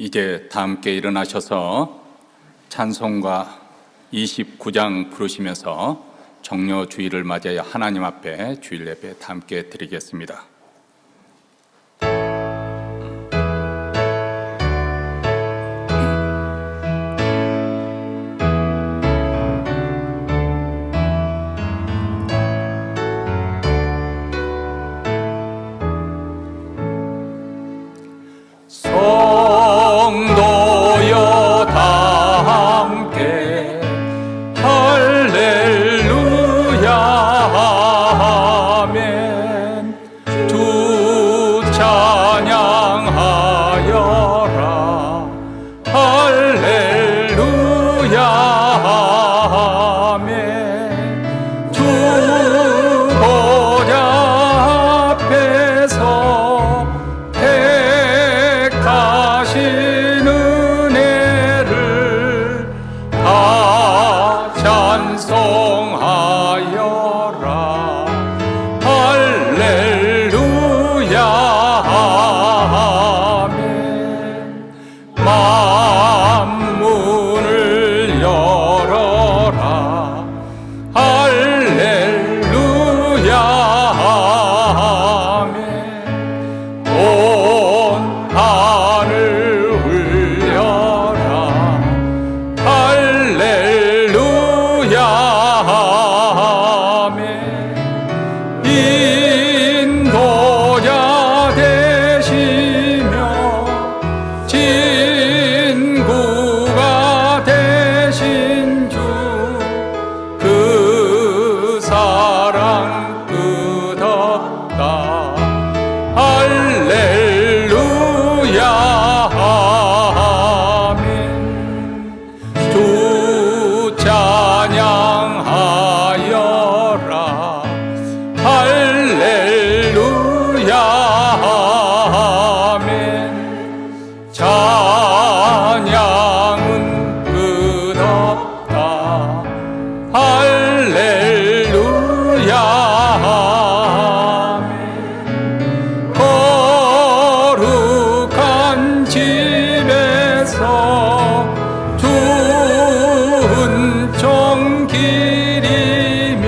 이제 다 함께 일어나셔서 찬송가 29장 부르시면서 정료 주일을 맞이하여 하나님 앞에 주일 예배 다 함께 드리겠습니다. 성도여 다 함께 할렐루야 아멘. 주 찬양하여라 할렐루야 아멘. 주 보좌 앞에서 택하신 은혜를 다 찬송하여라 할렐루야 아멘. 만문을 열어라 할렐루야 아멘. 온 하늘 울려라 할렐루야 아멘. 인도자 되시며 진구가 되신 주 그 사랑 끝없다 할렐루야 아멘. 주 찬양하여라 할렐루야 아멘. 찬양은 끝없다 할렐루야 아멘. 거룩한 집에서 주 은총 기리며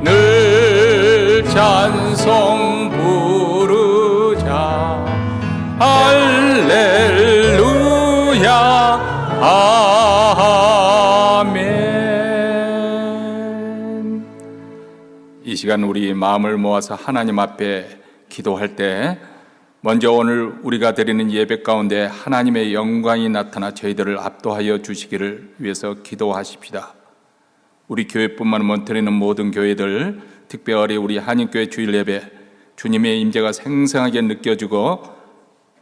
늘 찬송 부르자 할렐루야 아멘. 이 시간 우리 마음을 모아서 하나님 앞에 기도할 때 먼저 오늘 우리가 드리는 예배 가운데 하나님의 영광이 나타나 저희들을 압도하여 주시기를 위해서 기도하십시다. 우리 교회뿐만 아니라 드리는 모든 교회들, 특별히 우리 한인교회 주일 예배 주님의 임재가 생생하게 느껴지고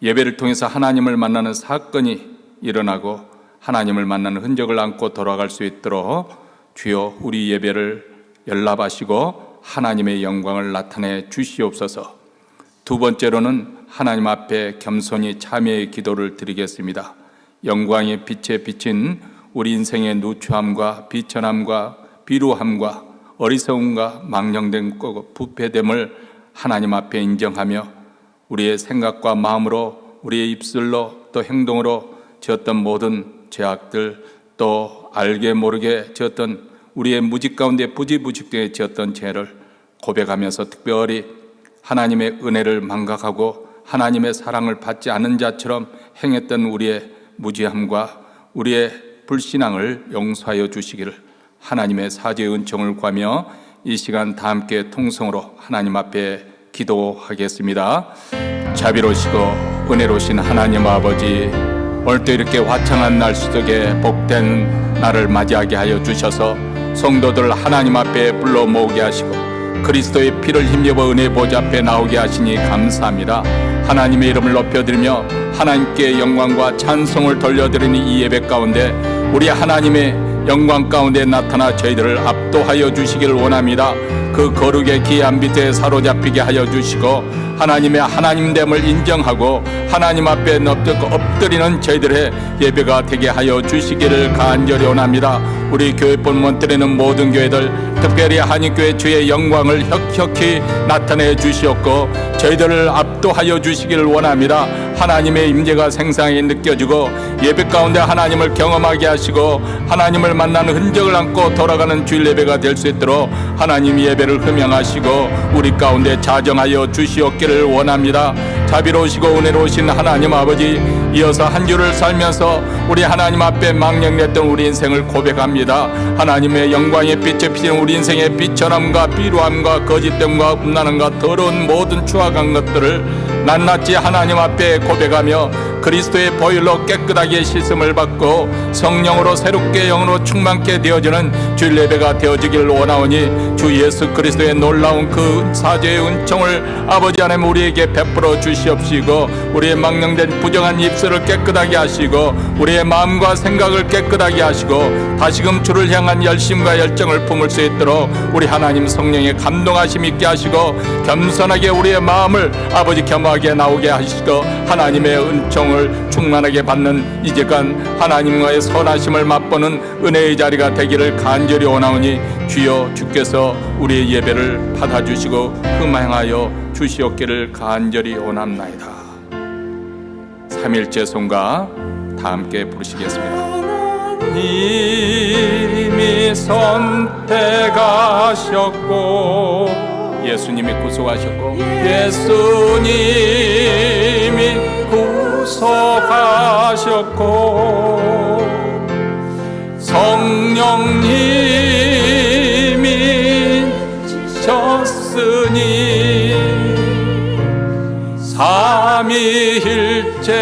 예배를 통해서 하나님을 만나는 사건이 일어나고 하나님을 만나는 흔적을 안고 돌아갈 수 있도록 주여 우리 예배를 연락하시고 하나님의 영광을 나타내 주시옵소서. 두 번째로는 하나님 앞에 겸손히 참여의 기도를 드리겠습니다. 영광의 빛에 비친 우리 인생의 누추함과 비천함과 비루함과 어리석음과 망령된 부패됨을 하나님 앞에 인정하며 우리의 생각과 마음으로 우리의 입술로 또 행동으로 지었던 모든 죄악들, 또 알게 모르게 지었던 우리의 무직 가운데 부지부직되게 지었던 죄를 고백하면서 특별히 하나님의 은혜를 망각하고 하나님의 사랑을 받지 않은 자처럼 행했던 우리의 무지함과 우리의 불신앙을 용서하여 주시기를 하나님의 사죄의 은총을 구하며 이 시간 다 함께 통성으로 하나님 앞에 기도하겠습니다. 자비로우시고 은혜로우신 하나님 아버지, 오늘도 이렇게 화창한 날 속에 복된 날을 맞이하게 하여 주셔서 성도들 하나님 앞에 불러 모으게 하시고 그리스도의 피를 힘입어 은혜 보좌 앞에 나오게 하시니 감사합니다. 하나님의 이름을 높여드리며 하나님께 영광과 찬송을 돌려드리는 이 예배 가운데 우리 하나님의 영광 가운데 나타나 저희들을 압도하여 주시기를 원합니다. 그 거룩의 귀한 빛에 사로잡히게 하여 주시고 하나님의 하나님됨을 인정하고 하나님 앞에 엎드리는 저희들의 예배가 되게 하여 주시기를 간절히 원합니다. 우리 교회뿐만 드리는 모든 교회들 특별히 한인교회 주의 영광을 혁혁히 나타내 주시옵고 저희들을 압도하여 주시기를 원합니다. 하나님의 임재가 생생하게 느껴지고 예배 가운데 하나님을 경험하게 하시고 하나님을 만나는 흔적을 안고 돌아가는 주일 예배가 될 수 있도록 하나님 예배를 흠양하시고 우리 가운데 자정하여 주시옵기를 원합니다. 자비로우시고 은혜로우신 하나님 아버지, 이어서 한 주를 살면서 우리 하나님 앞에 망령됐던 우리 인생을 고백합니다. 하나님의 영광의 빛에 비치는 우리 인생의 비천함과 비루함과 거짓됨과 음란함과 더러운 모든 추악한 것들을 낱낱이 하나님 앞에 고백하며 그리스도의 보혈로 깨끗하게 씻음을 받고 성령으로 새롭게 영으로 충만케 되어지는 주일 예배가 되어지기를 원하오니 주 예수 그리스도의 놀라운 그 사죄의 은총을 아버지 하나님 우리에게 베풀어 주시옵시고 우리의 망령된 부정한 입술을 깨끗하게 하시고 우리의 마음과 생각을 깨끗하게 하시고 다시금 주를 향한 열심과 열정을 품을 수 있도록 우리 하나님 성령의 감동하심 있게 하시고 겸손하게 우리의 마음을 아버지 겸하게 나오게 하시고 하나님의 은총을 충만하게 받는 이제간 하나님과의 선하심을 맛보는 은혜의 자리가 되기를 간절히 원하오니 주여 주께서 우리의 예배를 받아주시고 흠양하여 주시옵기를 간절히 원합나이다. 삼일째 송가 다 함께 부르시겠습니다. 이미 선택하셨고 예수님이 구속하셨고 예수님이 구속하셨고 성령님이 졌으니 삼위일체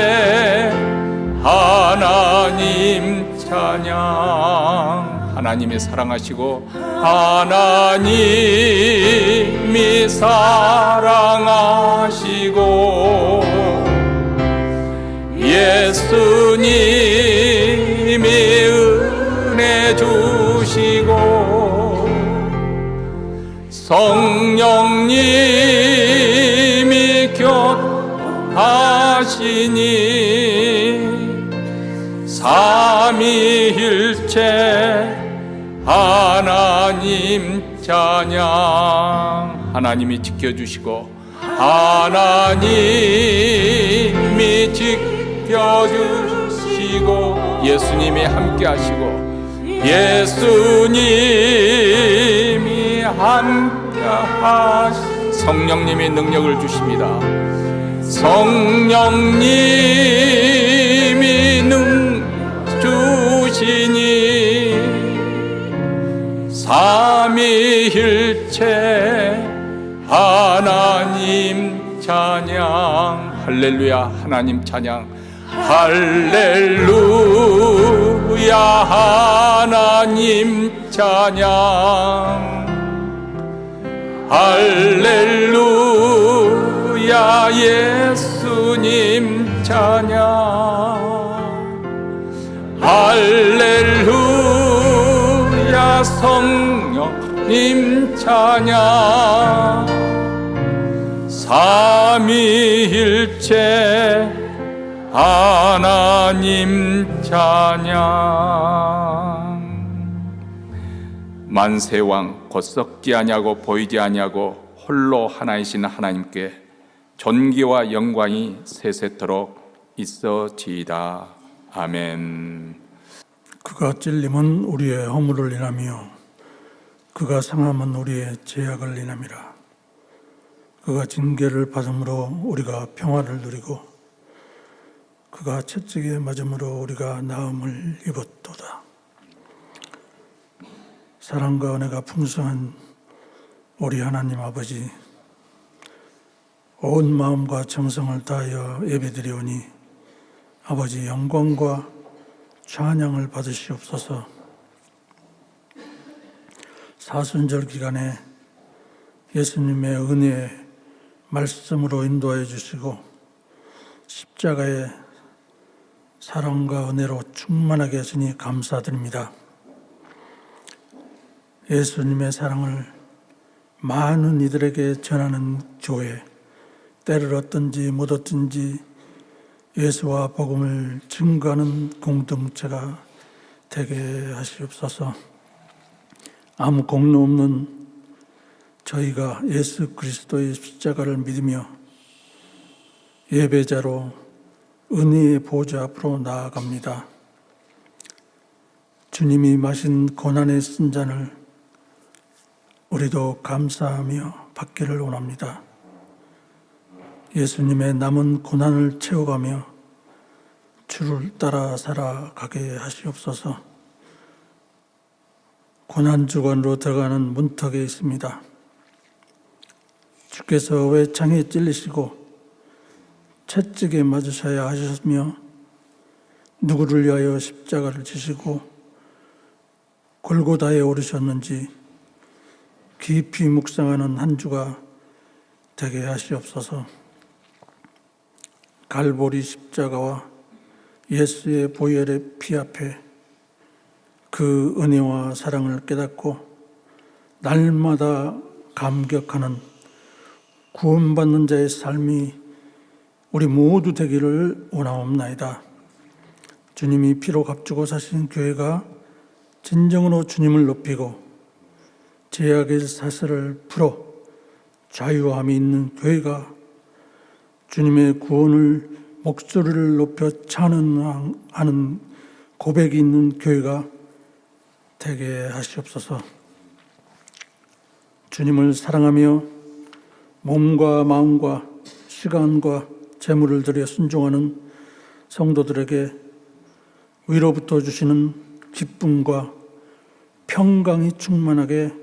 하나님 찬양. 하나님이 사랑하시고 하나님이 사랑하시고 예수님이 은혜 주시고 성령님이 곁하시니 삼위일체 하나님 찬양. 하나님이 지켜주시고 하나님이 지켜주시고 예수님이 함께하시고 예수님이 함께하시고 성령님이 능력을 주십니다. 성령님이 주시니 삼위일체 하나님 찬양. 할렐루야 하나님 찬양. 할렐루야 하나님 찬양. 할렐루야 예수님 찬양. 할렐루야 성령님 찬양. 삼위일체 하나님 찬양. 만세왕 곧 썩지 아니하고 보이지 아니하고 홀로 하나이신 하나님께 존귀와 영광이 세세토록 있어지이다. 아멘. 그가 찔림은 우리의 허물을 인하며 그가 상함은 우리의 죄악을 인함이라. 그가 징계를 받음으로 우리가 평화를 누리고 그가 채찍에 맞음으로 우리가 나음을 입었도다. 사랑과 은혜가 풍성한 우리 하나님 아버지, 온 마음과 정성을 다하여 예배드리오니 아버지 영광과 찬양을 받으시옵소서. 사순절 기간에 예수님의 은혜의 말씀으로 인도하여 주시고 십자가의 사랑과 은혜로 충만하게 하시니 감사드립니다. 예수님의 사랑을 많은 이들에게 전하는 교회, 때를 얻든지 못 얻든지 예수와 복음을 증거하는 공동체가 되게 하시옵소서. 아무 공로 없는 저희가 예수 그리스도의 십자가를 믿으며 예배자로 은혜의 보좌 앞으로 나아갑니다. 주님이 마신 고난의 쓴잔을 우리도 감사하며 받기를 원합니다. 예수님의 남은 고난을 채워가며 주를 따라 살아가게 하시옵소서. 고난주간으로 들어가는 문턱에 있습니다. 주께서 왜 창에 찔리시고 채찍에 맞으셔야 하셨으며 누구를 위하여 십자가를 지시고 골고다에 오르셨는지 깊이 묵상하는 한 주가 되게 하시옵소서. 갈보리 십자가와 예수의 보혈의 피 앞에 그 은혜와 사랑을 깨닫고 날마다 감격하는 구원받는 자의 삶이 우리 모두 되기를 원하옵나이다. 주님이 피로 값주고 사신 교회가 진정으로 주님을 높이고 죄악의 사슬을 풀어 자유함이 있는 교회가 주님의 구원을 목소리를 높여 찬양하는 고백이 있는 교회가 되게 하시옵소서. 주님을 사랑하며 몸과 마음과 시간과 재물을 들여 순종하는 성도들에게 위로부터 주시는 기쁨과 평강이 충만하게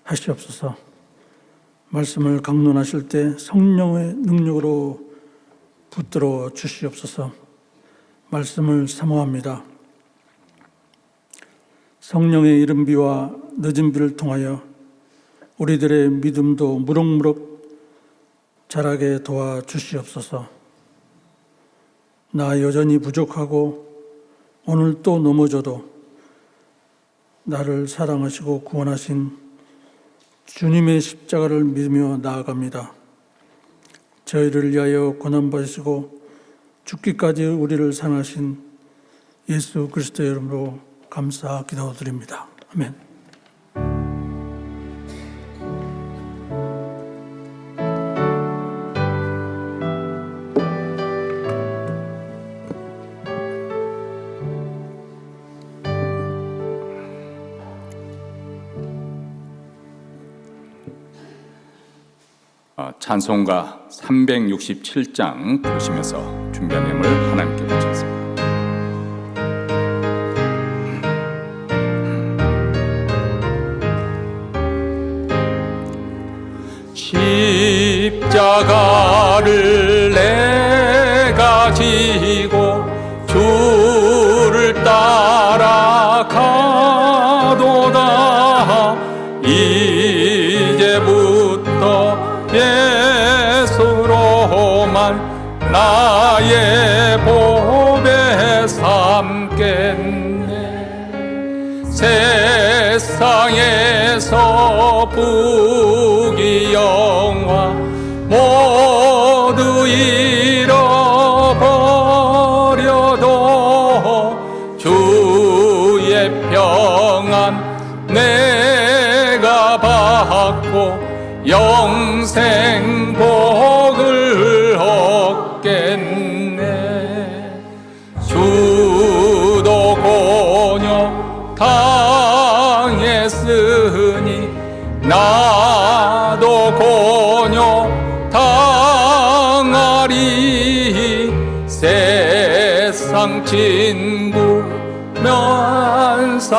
하시옵소서. 말씀을 강론하실 때 성령의 능력으로 붙들어 주시옵소서. 말씀을 사모합니다. 성령의 이른 비와 늦은 비를 통하여 우리들의 믿음도 무럭무럭 자라게 도와 주시옵소서. 나 여전히 부족하고 오늘 또 넘어져도 나를 사랑하시고 구원하신 주님의 십자가를 믿으며 나아갑니다. 저희를 위하여 고난받으시고 죽기까지 우리를 사랑하신 예수 그리스도의 이름으로 감사 기도드립니다. 아멘. 찬송가 367장 부르시면서 준비한 예물 하나님께 바치겠습니다. 십자가를 내가 지고 주를 따라가도다. 이제부터 예수로만 나의 보배 삼겠네. 세상에서 부귀영화 모두 잃어버려도 주의 평안 내가 받고 영생 복을 얻겠네. 주도 곤욕 당했으니 나도 곤욕 당하리. 세상 친구 면사하네.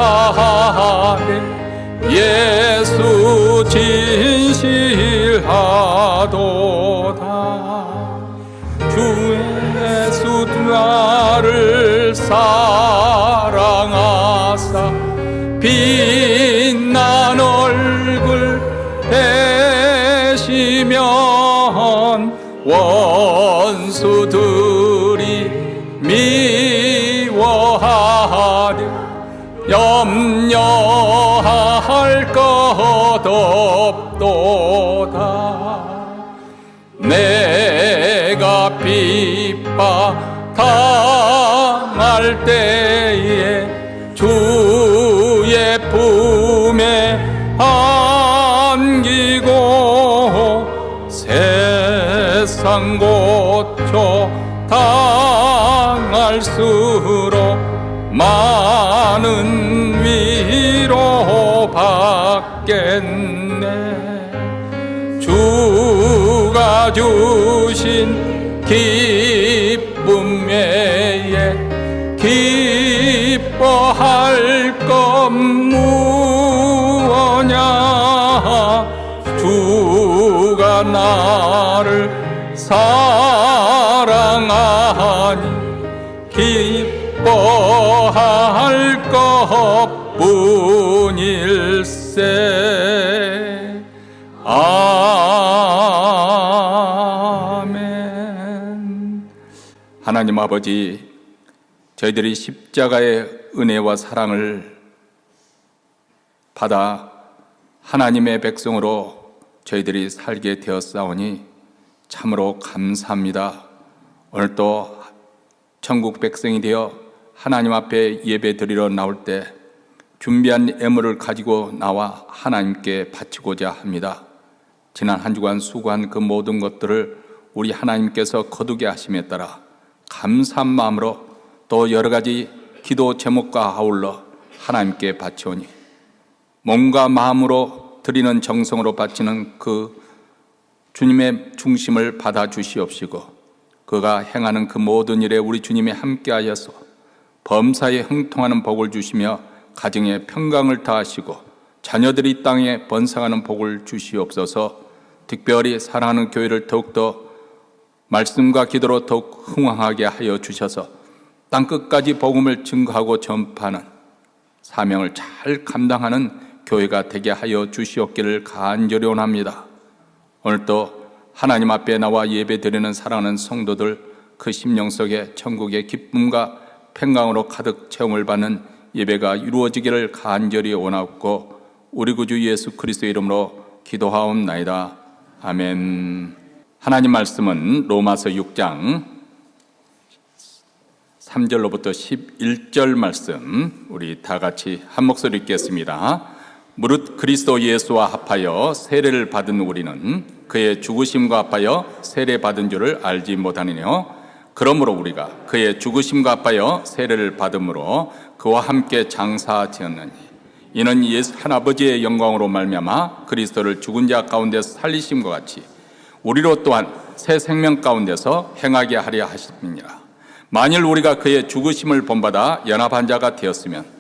예수 진실하도다. 주 예수 나를 사랑하사 빛난 얼굴 대시면 원수들이 미워하려 염려할 것 없도다. 내가 핍박 당할 때에 주의 품에 한 고초 당할수록 많은 위로 받겠네. 주가 주신 기쁨 외에 기뻐할 것 무엇냐. 주가 나를 사랑하니 기뻐할 것뿐일세. 아멘. 하나님 아버지, 저희들이 십자가의 은혜와 사랑을 받아 하나님의 백성으로 저희들이 살게 되었사오니 참으로 감사합니다. 오늘 또 천국 백성이 되어 하나님 앞에 예배 드리러 나올 때 준비한 예물을 가지고 나와 하나님께 바치고자 합니다. 지난 한 주간 수고한 그 모든 것들을 우리 하나님께서 거두게 하심에 따라 감사한 마음으로 또 여러 가지 기도 제목과 아울러 하나님께 바치오니 몸과 마음으로 드리는 정성으로 바치는 그 주님의 중심을 받아 주시옵시고, 그가 행하는 그 모든 일에 우리 주님이 함께하여서 범사에 형통하는 복을 주시며 가정에 평강을 다하시고 자녀들이 이 땅에 번성하는 복을 주시옵소서. 특별히 사랑하는 교회를 더욱더 말씀과 기도로 더욱 흥왕하게 하여 주셔서 땅끝까지 복음을 증거하고 전파하는 사명을 잘 감당하는 교회가 되게 하여 주시옵기를 간절히 원합니다. 오늘도 하나님 앞에 나와 예배드리는 사랑하는 성도들, 그 심령 속에 천국의 기쁨과 평강으로 가득 체험을 받는 예배가 이루어지기를 간절히 원하고 우리 구주 예수 그리스도의 이름으로 기도하옵나이다. 아멘. 하나님 말씀은 로마서 6장 3절로부터 11절 말씀, 우리 다 같이 한 목소리 읽겠습니다. 무릇 그리스도 예수와 합하여 세례를 받은 우리는 그의 죽으심과 합하여 세례 받은 줄을 알지 못하느뇨. 그러므로 우리가 그의 죽으심과 합하여 세례를 받음으로 그와 함께 장사되었느니 이는 예수 한 아버지의 영광으로 말미암아 그리스도를 죽은 자 가운데서 살리심과 같이 우리로 또한 새 생명 가운데서 행하게 하려 하심이니라. 만일 우리가 그의 죽으심을 본받아 연합한 자가 되었으면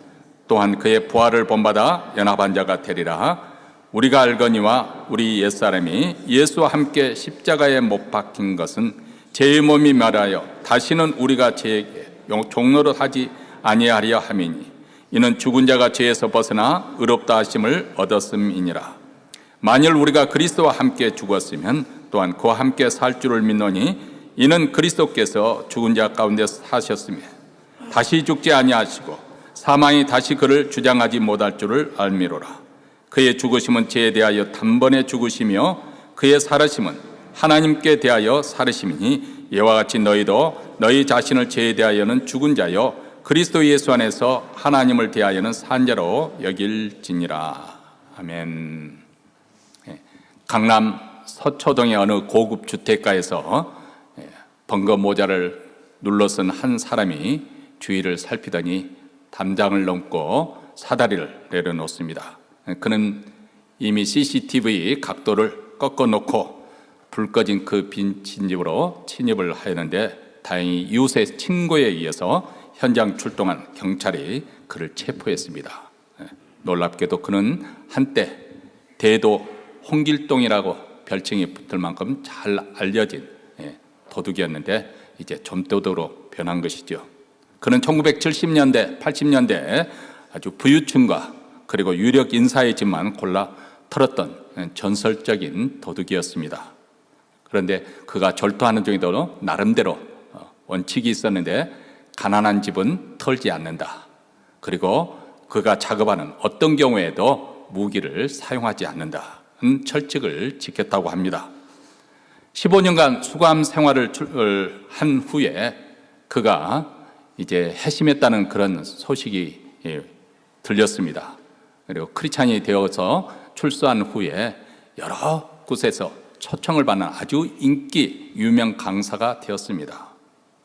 또한 그의 부활을 본받아 연합한 자가 되리라. 우리가 알거니와 우리 옛사람이 예수와 함께 십자가에 못 박힌 것은 제 몸이 말하여 다시는 우리가 죄에게 종노릇 하지 아니하려 함이니 이는 죽은 자가 죄에서 벗어나 의롭다 하심을 얻었음이니라. 만일 우리가 그리스도와 함께 죽었으면 또한 그와 함께 살 줄을 믿노니 이는 그리스도께서 죽은 자 가운데서 사셨으며 다시 죽지 아니하시고 사망이 다시 그를 주장하지 못할 줄을 알미로라. 그의 죽으심은 죄에 대하여 단번에 죽으시며 그의 살으심은 하나님께 대하여 살으심이니 이와 같이 너희도 너희 자신을 죄에 대하여는 죽은 자요 그리스도 예수 안에서 하나님을 대하여는 산 자로 여길지니라. 아멘. 강남 서초동의 어느 고급 주택가에서 번거 모자를 눌러쓴 한 사람이 주위를 살피더니 담장을 넘고 사다리를 내려놓습니다. 그는 이미 CCTV 각도를 꺾어놓고 불 꺼진 그 빈 집으로 침입을 하였는데 다행히 이웃의 친구에 의해서 현장 출동한 경찰이 그를 체포했습니다. 놀랍게도 그는 한때 대도 홍길동이라고 별칭이 붙을 만큼 잘 알려진 도둑이었는데 이제 좀도둑으로 변한 것이죠. 그는 1970년대, 80년대 아주 부유층과 그리고 유력 인사의 집만 골라 털었던 전설적인 도둑이었습니다. 그런데 그가 절도하는 중에도 나름대로 원칙이 있었는데 가난한 집은 털지 않는다. 그리고 그가 작업하는 어떤 경우에도 무기를 사용하지 않는다는 철칙을 지켰다고 합니다. 15년간 수감 생활을 한 후에 그가 이제 해심했다는 그런 소식이 들렸습니다. 그리고 크리스찬이 되어서 출소한 후에 여러 곳에서 초청을 받는 아주 인기 유명 강사가 되었습니다.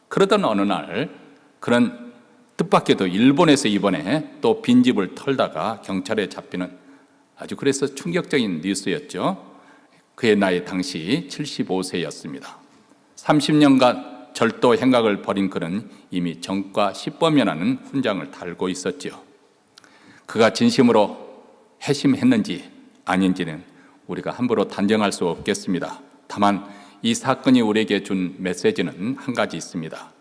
그러던 어느 날 그런 뜻밖에도 일본에서 이번에 또 빈집을 털다가 경찰에 잡히는 아주 그래서 충격적인 뉴스였죠. 그의 나이 당시 75세였습니다. 30년간 절도 행각을 벌인 그는 이미 정과 10범이라는 훈장을 달고 있었죠. 그가 진심으로 회심했는지 아닌지는 우리가 함부로 단정할 수 없겠습니다. 다만 이 사건이 우리에게 준 메시지는 한 가지 있습니다.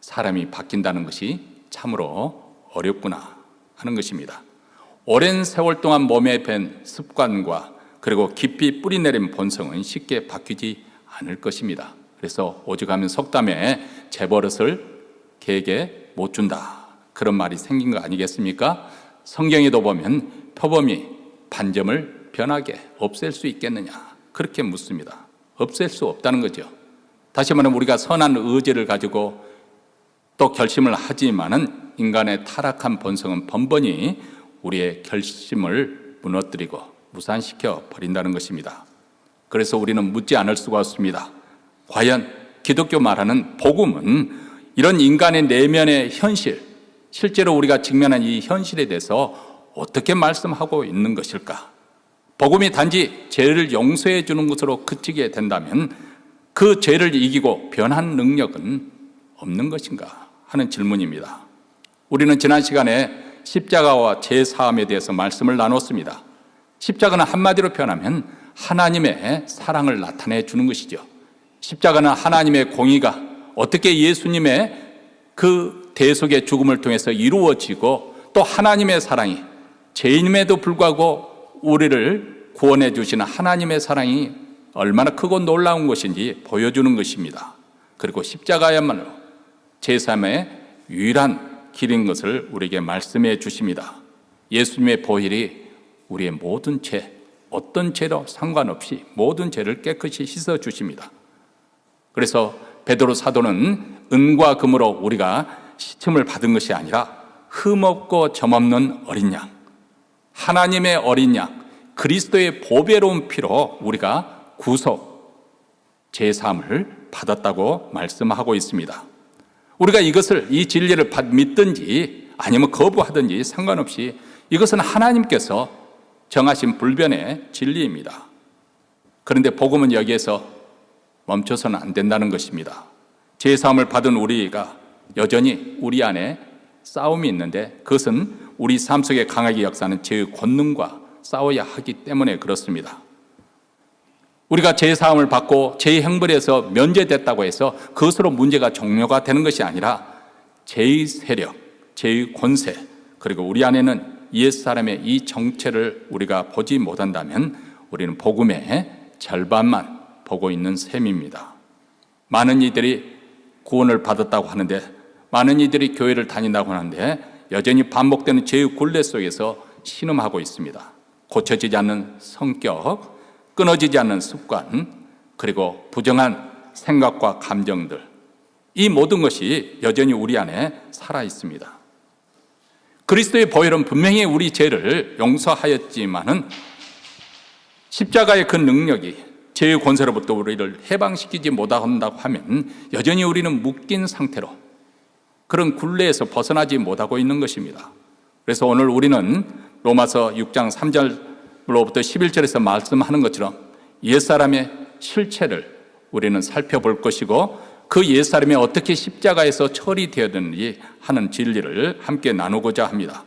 사람이 바뀐다는 것이 참으로 어렵구나 하는 것입니다. 오랜 세월 동안 몸에 밴 습관과 그리고 깊이 뿌리내린 본성은 쉽게 바뀌지 않을 것입니다. 그래서 오죽하면 속담에 재버릇을 개에게 못 준다 그런 말이 생긴 거 아니겠습니까? 성경에도 보면 표범이 반점을 변하게 없앨 수 있겠느냐 그렇게 묻습니다. 없앨 수 없다는 거죠. 다시 말하면 우리가 선한 의지를 가지고 또 결심을 하지만은 인간의 타락한 본성은 번번이 우리의 결심을 무너뜨리고 무산시켜 버린다는 것입니다. 그래서 우리는 묻지 않을 수가 없습니다. 과연 기독교 말하는 복음은 이런 인간의 내면의 현실, 실제로 우리가 직면한 이 현실에 대해서 어떻게 말씀하고 있는 것일까? 복음이 단지 죄를 용서해 주는 것으로 그치게 된다면 그 죄를 이기고 변한 능력은 없는 것인가 하는 질문입니다. 우리는 지난 시간에 십자가와 죄사함에 대해서 말씀을 나눴습니다. 십자가는 한마디로 표현하면 하나님의 사랑을 나타내 주는 것이죠. 십자가는 하나님의 공의가 어떻게 예수님의 그 대속의 죽음을 통해서 이루어지고 또 하나님의 사랑이 죄인임에도 불구하고 우리를 구원해 주시는 하나님의 사랑이 얼마나 크고 놀라운 것인지 보여주는 것입니다. 그리고 십자가야말로 제3의 유일한 길인 것을 우리에게 말씀해 주십니다. 예수님의 보혈이 우리의 모든 죄, 어떤 죄로 상관없이 모든 죄를 깨끗이 씻어 주십니다. 그래서 베드로 사도는 은과 금으로 우리가 씻음을 받은 것이 아니라 흠없고 점없는 어린 양, 하나님의 어린 양, 그리스도의 보배로운 피로 우리가 구속, 제사함을 받았다고 말씀하고 있습니다. 우리가 이것을 이 진리를 믿든지 아니면 거부하든지 상관없이 이것은 하나님께서 정하신 불변의 진리입니다. 그런데 복음은 여기에서 멈춰서는 안 된다는 것입니다. 제사함을 받은 우리가 여전히 우리 안에 싸움이 있는데 그것은 우리 삶 속에 강하게 역사하는 죄의 권능과 싸워야 하기 때문에 그렇습니다. 우리가 제사함을 받고 죄의 형벌에서 면제됐다고 해서 그것으로 문제가 종료가 되는 것이 아니라 죄의 세력, 죄의 권세, 그리고 우리 안에는 옛사람의 이 정체를 우리가 보지 못한다면 우리는 복음의 절반만 보고 있는 셈입니다. 많은 이들이 구원을 받았다고 하는데, 많은 이들이 교회를 다닌다고 하는데 여전히 반복되는 죄의 굴레 속에서 신음하고 있습니다. 고쳐지지 않는 성격, 끊어지지 않는 습관, 그리고 부정한 생각과 감정들, 이 모든 것이 여전히 우리 안에 살아 있습니다. 그리스도의 보혈은 분명히 우리 죄를 용서하였지만은 십자가의 그 능력이 죄의 권세로부터 우리를 해방시키지 못한다고 하면 여전히 우리는 묶인 상태로 그런 굴레에서 벗어나지 못하고 있는 것입니다. 그래서 오늘 우리는 로마서 6장 3절로부터 11절에서 말씀하는 것처럼 옛사람의 실체를 우리는 살펴볼 것이고 그 옛사람이 어떻게 십자가에서 처리되었는지 하는 진리를 함께 나누고자 합니다.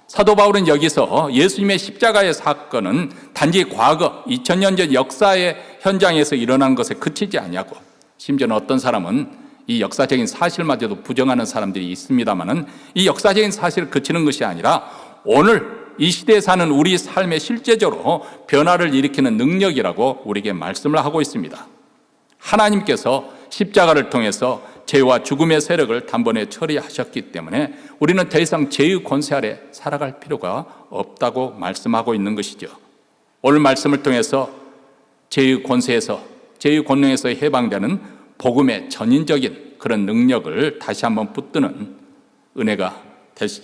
사도 바울은 여기서 예수님의 십자가의 사건은 단지 과거 2000년 전 역사의 현장에서 일어난 것에 그치지 아니하고 심지어는 어떤 사람은 이 역사적인 사실마저도 부정하는 사람들이 있습니다마는 이 역사적인 사실을 그치는 것이 아니라 오늘 이 시대에 사는 우리 삶에 실제적으로 변화를 일으키는 능력이라고 우리에게 말씀을 하고 있습니다. 하나님께서 십자가를 통해서 죄와 죽음의 세력을 단번에 처리하셨기 때문에 우리는 더 이상 죄의 권세 아래 살아갈 필요가 없다고 말씀하고 있는 것이죠. 오늘 말씀을 통해서 죄의 권세에서, 죄의 권능에서 해방되는 복음의 전인적인 그런 능력을 다시 한번 붙드는 은혜가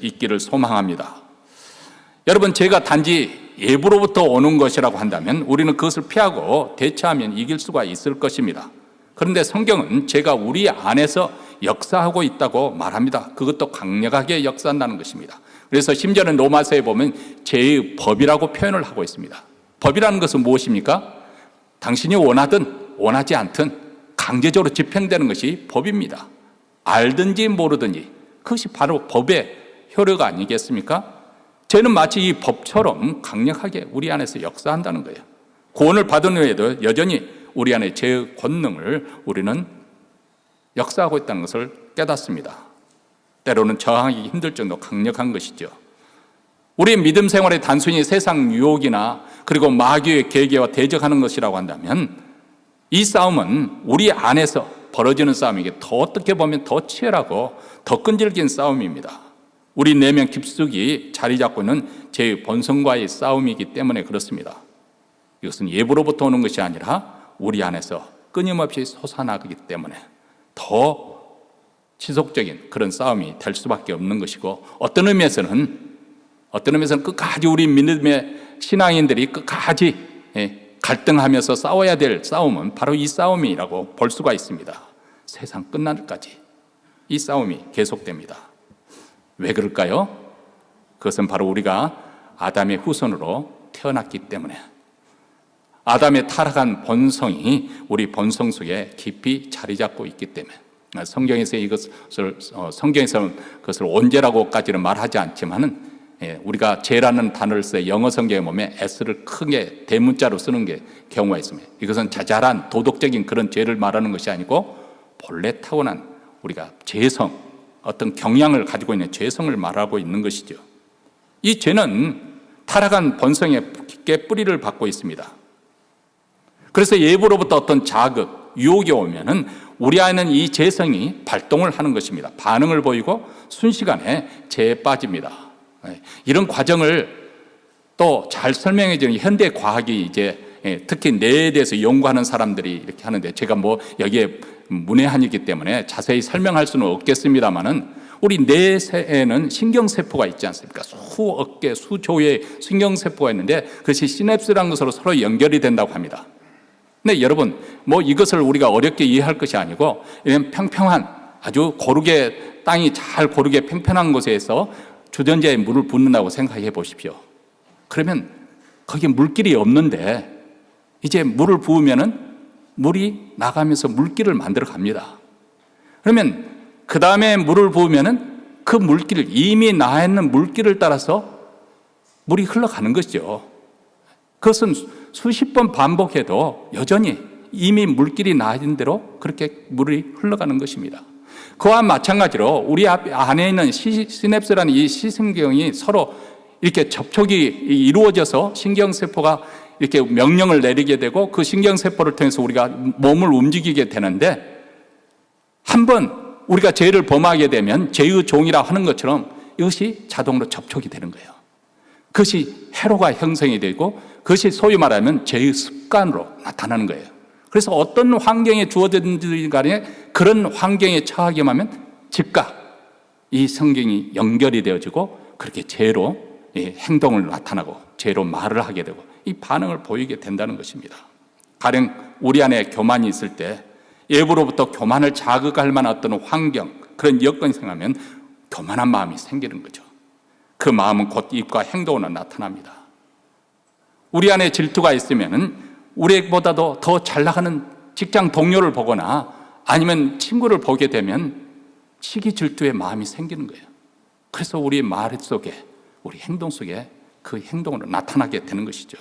있기를 소망합니다. 여러분, 죄가 단지 예부로부터 오는 것이라고 한다면 우리는 그것을 피하고 대처하면 이길 수가 있을 것입니다. 그런데 성경은 죄가 우리 안에서 역사하고 있다고 말합니다. 그것도 강력하게 역사한다는 것입니다. 그래서 심지어는 로마서에 보면 죄의 법이라고 표현을 하고 있습니다. 법이라는 것은 무엇입니까? 당신이 원하든 원하지 않든 강제적으로 집행되는 것이 법입니다. 알든지 모르든지 그것이 바로 법의 효력가 아니겠습니까? 죄는 마치 이 법처럼 강력하게 우리 안에서 역사한다는 거예요. 구원을 받은 후에도 여전히 우리 안에 죄의 권능을 우리는 역사하고 있다는 것을 깨닫습니다. 때로는 저항하기 힘들 정도 강력한 것이죠. 우리의 믿음 생활이 단순히 세상 유혹이나 그리고 마귀의 계계와 대적하는 것이라고 한다면 이 싸움은 우리 안에서 벌어지는 싸움이기에 더 어떻게 보면 더 치열하고 더 끈질긴 싸움입니다. 우리 내면 깊숙이 자리 잡고 있는 죄의 본성과의 싸움이기 때문에 그렇습니다. 이것은 예부로부터 오는 것이 아니라 우리 안에서 끊임없이 솟아나기 때문에 더 지속적인 그런 싸움이 될 수밖에 없는 것이고, 어떤 의미에서는 끝까지 우리 믿음의 신앙인들이 끝까지 갈등하면서 싸워야 될 싸움은 바로 이 싸움이라고 볼 수가 있습니다. 세상 끝날까지 이 싸움이 계속됩니다. 왜 그럴까요? 그것은 바로 우리가 아담의 후손으로 태어났기 때문에, 아담의 타락한 본성이 우리 본성 속에 깊이 자리 잡고 있기 때문에, 성경에서는 그것을 언제라고까지는 말하지 않지만은 우리가 죄라는 단어를 써 영어 성경에 보면 S를 크게 대문자로 쓰는 게 경우가 있습니다. 이것은 자잘한 도덕적인 그런 죄를 말하는 것이 아니고 본래 타고난 우리가 죄성, 어떤 경향을 가지고 있는 죄성을 말하고 있는 것이죠. 이 죄는 타락한 본성에 깊게 뿌리를 받고 있습니다. 그래서 예부로부터 어떤 자극, 유혹이 오면은 우리 안에는 이 죄성이 발동을 하는 것입니다. 반응을 보이고 순식간에 죄에 빠집니다. 이런 과정을 또 잘 설명해 주는 현대 과학이 이제 특히 뇌에 대해서 연구하는 사람들이 이렇게 하는데, 제가 뭐 여기에 문외한이기 때문에 자세히 설명할 수는 없겠습니다만은 우리 뇌에는 신경세포가 있지 않습니까? 수억 개, 수조의 신경세포가 있는데 그것이 시냅스라는 것으로 서로 연결이 된다고 합니다. 근데 여러분, 뭐 이것을 우리가 어렵게 이해할 것이 아니고, 이런 평평한 아주 고르게 땅이 잘 고르게 평평한 곳에서 주전자에 물을 붓는다고 생각해 보십시오. 그러면 거기에 물길이 없는데 이제 물을 부으면은 물이 나가면서 물길을 만들어 갑니다. 그러면 그 다음에 물을 부으면은 그 물길, 이미 나 있는 물길을 따라서 물이 흘러가는 것이죠. 그것은 수십 번 반복해도 여전히 이미 물길이 나 있는 대로 그렇게 물이 흘러가는 것입니다. 그와 마찬가지로 우리 안에 있는 시냅스라는 이 시신경이 서로 이렇게 접촉이 이루어져서 신경세포가 이렇게 명령을 내리게 되고 그 신경세포를 통해서 우리가 몸을 움직이게 되는데, 한번 우리가 죄를 범하게 되면 죄의 종이라 하는 것처럼 이것이 자동으로 접촉이 되는 거예요. 그것이 회로가 형성이 되고 그것이 소위 말하면 죄의 습관으로 나타나는 거예요. 그래서 어떤 환경에 주어졌든지 간에 그런 환경에 처하기만 하면 즉각 이 성경이 연결이 되어지고 그렇게 죄로 행동을 나타나고 죄로 말을 하게 되고 이 반응을 보이게 된다는 것입니다. 가령 우리 안에 교만이 있을 때 예부로부터 교만을 자극할 만한 어떤 환경, 그런 여건이 생기면 교만한 마음이 생기는 거죠. 그 마음은 곧 입과 행동으로 나타납니다. 우리 안에 질투가 있으면 우리보다도 더 잘 나가는 직장 동료를 보거나 아니면 친구를 보게 되면 시기 질투의 마음이 생기는 거예요. 그래서 우리 말 속에, 우리 행동 속에 그 행동으로 나타나게 되는 것이죠.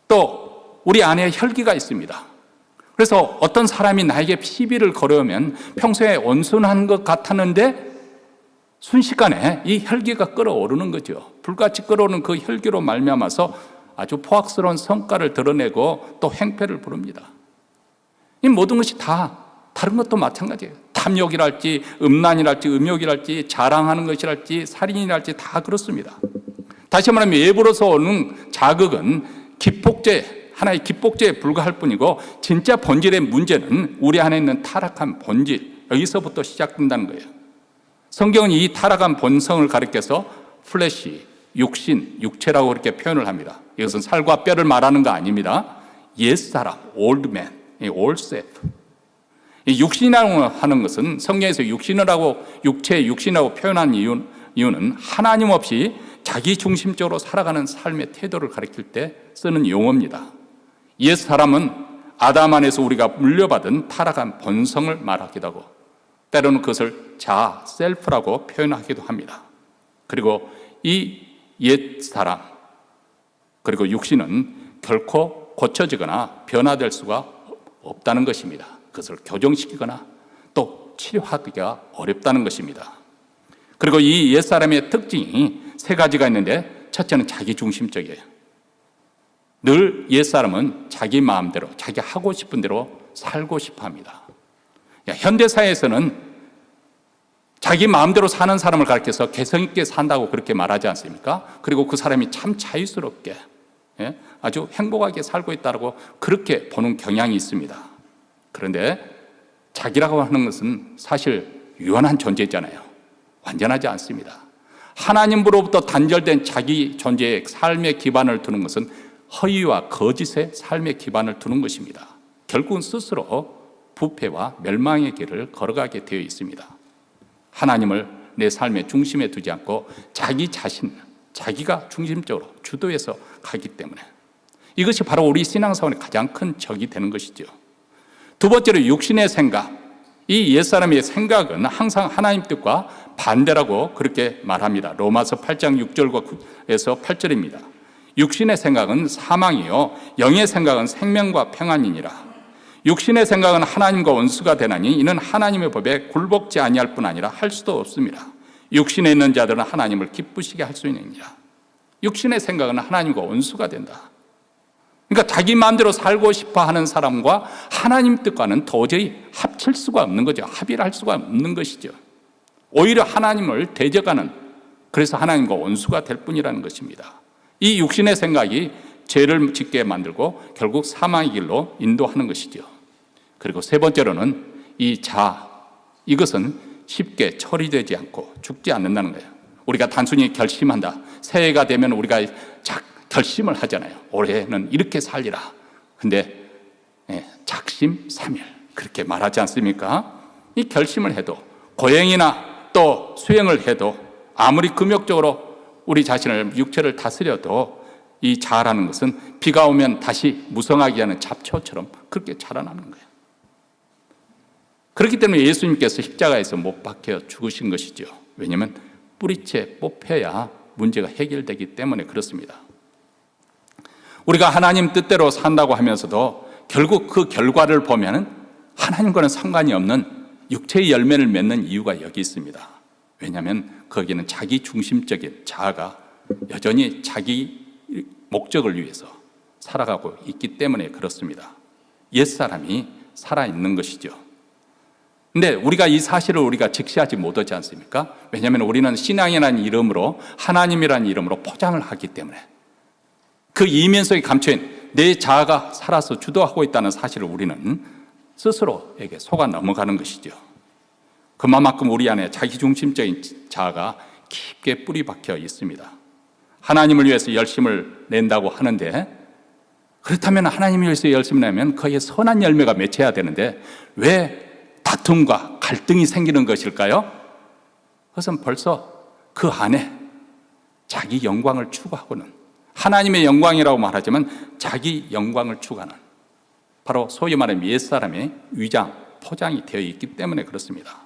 또 우리 안에 혈기가 있습니다. 그래서 어떤 사람이 나에게 시비를 걸어오면 평소에 온순한 것 같았는데 순식간에 이 혈기가 끓어오르는 거죠. 불같이 끓어오르는 그 혈기로 말미암아서 아주 포악스러운 성과를 드러내고 또 행패를 부릅니다. 이 모든 것이 다 다른 것도 마찬가지예요. 탐욕이랄지 음란이랄지 음욕이랄지 자랑하는 것이랄지 살인이랄지 다 그렇습니다. 다시 말하면 예부로서 오는 자극은 기폭제, 하나의 기폭제에 불과할 뿐이고 진짜 본질의 문제는 우리 안에 있는 타락한 본질, 여기서부터 시작된다는 거예요. 성경은 이 타락한 본성을 가리켜서 플래시, 육신, 육체라고 그렇게 표현을 합니다. 이것은 살과 뼈를 말하는 거 아닙니다. 옛사람, old man, old self. 이 육신이라고 하는 것은 성경에서 육신이라고 육신이라고 표현한 이유는 하나님 없이 자기 중심적으로 살아가는 삶의 태도를 가리킬 때 쓰는 용어입니다. 옛사람은 아담 안에서 우리가 물려받은 타락한 본성을 말하기도 하고 때로는 그것을 자아, 셀프라고 표현하기도 합니다. 그리고 이 옛사람 그리고 육신은 결코 고쳐지거나 변화될 수가 없다는 것입니다. 그것을 교정시키거나 또 치료하기가 어렵다는 것입니다. 그리고 이 옛사람의 특징이 세 가지가 있는데 첫째는 자기중심적이에요. 늘 옛사람은 자기 마음대로 자기 하고 싶은 대로 살고 싶어 합니다. 현대사회에서는 자기 마음대로 사는 사람을 가르쳐서 개성 있게 산다고 그렇게 말하지 않습니까? 그리고 그 사람이 참 자유스럽게 아주 행복하게 살고 있다고 그렇게 보는 경향이 있습니다. 그런데 자기라고 하는 것은 사실 유한한 존재잖아요. 완전하지 않습니다. 하나님으로부터 단절된 자기 존재의 삶의 기반을 두는 것은 허위와 거짓의 삶의 기반을 두는 것입니다. 결국은 스스로 부패와 멸망의 길을 걸어가게 되어 있습니다. 하나님을 내 삶의 중심에 두지 않고 자기 자신, 자기가 중심적으로 주도해서 가기 때문에 이것이 바로 우리 신앙생활의 가장 큰 적이 되는 것이죠. 두 번째로 육신의 생각. 이 옛사람의 생각은 항상 하나님 뜻과 반대라고 그렇게 말합니다. 로마서 8장 6절에서 8절입니다. 육신의 생각은 사망이요 영의 생각은 생명과 평안이니라. 육신의 생각은 하나님과 원수가 되나니 이는 하나님의 법에 굴복지 아니할 뿐 아니라 할 수도 없습니다. 육신에 있는 자들은 하나님을 기쁘시게 할 수 있느니라. 육신의 생각은 하나님과 원수가 된다. 그러니까 자기 마음대로 살고 싶어 하는 사람과 하나님 뜻과는 도저히 합칠 수가 없는 거죠. 합의를 할 수가 없는 것이죠. 오히려 하나님을 대적하는, 그래서 하나님과 원수가 될 뿐이라는 것입니다. 이 육신의 생각이 죄를 짓게 만들고 결국 사망의 길로 인도하는 것이죠. 그리고 세 번째로는 이 자아, 이것은 쉽게 처리되지 않고 죽지 않는다는 거예요. 우리가 단순히 결심한다. 새해가 되면 우리가 결심을 하잖아요. 올해는 이렇게 살리라. 근데 작심삼일 그렇게 말하지 않습니까? 이 결심을 해도 고행이나 또 수행을 해도 아무리 금욕적으로 우리 자신을 육체를 다스려도 이 자아라는 것은 비가 오면 다시 무성하게 하는 잡초처럼 그렇게 자라나는 거예요. 그렇기 때문에 예수님께서 십자가에서 못 박혀 죽으신 것이죠. 왜냐하면 뿌리채 뽑혀야 문제가 해결되기 때문에 그렇습니다. 우리가 하나님 뜻대로 산다고 하면서도 결국 그 결과를 보면 하나님과는 상관이 없는 육체의 열매를 맺는 이유가 여기 있습니다. 왜냐하면 거기는 자기 중심적인 자아가 여전히 자기 목적을 위해서 살아가고 있기 때문에 그렇습니다. 옛사람이 살아있는 것이죠. 근데 우리가 이 사실을 우리가 직시하지 못하지 않습니까? 왜냐하면 우리는 신앙이라는 이름으로 하나님이라는 이름으로 포장을 하기 때문에 그 이면 속에 감춰인 내 자아가 살아서 주도하고 있다는 사실을 우리는 스스로에게 속아 넘어가는 것이죠. 그만큼 우리 안에 자기중심적인 자아가 깊게 뿌리 박혀 있습니다. 하나님을 위해서 열심을 낸다고 하는데 그렇다면 하나님을 위해서 열심을 내면 거기에 선한 열매가 맺혀야 되는데 왜 다툼과 갈등이 생기는 것일까요? 그것은 벌써 그 안에 자기 영광을 추구하고는 하나님의 영광이라고 말하지만 자기 영광을 추구하는 바로 소위 말하는 옛사람의 위장, 포장이 되어 있기 때문에 그렇습니다.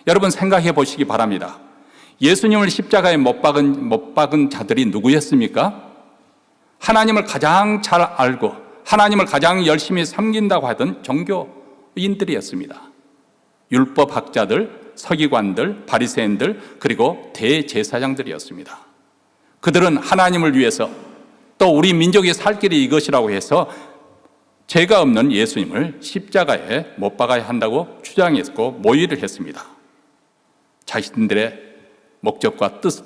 여러분 생각해 보시기 바랍니다. 예수님을 십자가에 못 박은 자들이 누구였습니까? 하나님을 가장 잘 알고 하나님을 가장 열심히 섬긴다고 하던 종교인들이었습니다. 율법학자들, 서기관들, 바리새인들 그리고 대제사장들이었습니다. 그들은 하나님을 위해서 또 우리 민족의 살 길이 이것이라고 해서 죄가 없는 예수님을 십자가에 못 박아야 한다고 주장했고 모의를 했습니다. 자신들의 목적과 뜻,